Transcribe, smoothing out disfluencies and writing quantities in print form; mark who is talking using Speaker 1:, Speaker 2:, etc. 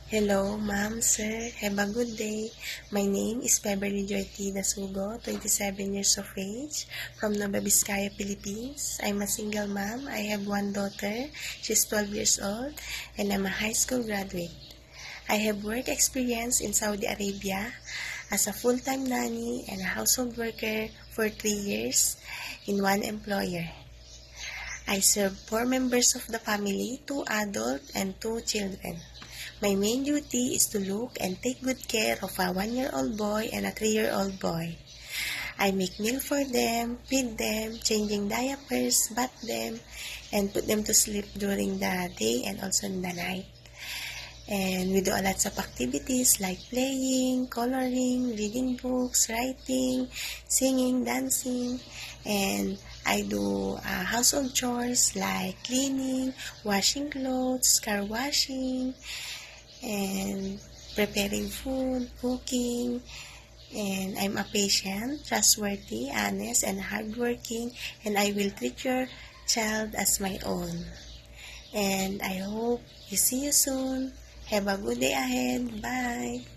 Speaker 1: Hello, ma'am, sir. Have a good day. My name is Beverly Joy T. Dasugo, 27 years of age, from Nueva Vizcaya, Philippines. I'm a single mom. I have one daughter. She's 12 years old, and I'm a high school graduate. I have work experience in Saudi Arabia as a full-time nanny and a household worker for 3 years in one employer. I serve 4 members of the family, 2 adults and 2 children. My main duty is to look and take good care of a 1-year-old boy and a 3-year-old boy. I make meal for them, feed them, changing diapers, bath them, and put them to sleep during the day and also in the night. And we do a lot of activities like playing, coloring, reading books, writing, singing, dancing, and I do household chores like cleaning, washing clothes, car washing, and preparing food, cooking, and I'm a patient, trustworthy, honest, and hardworking, and I will treat your child as my own. And I hope you see you soon. Have a good day ahead. Bye!